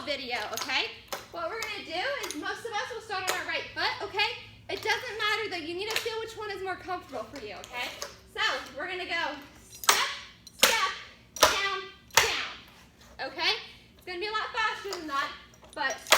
whole video, okay? What we're gonna do is most of us will start on our right foot, okay? It doesn't matter though, you need to feel which one is more comfortable for you, okay? So we're gonna go step, step, down, down, okay? It's gonna be a lot faster than that, but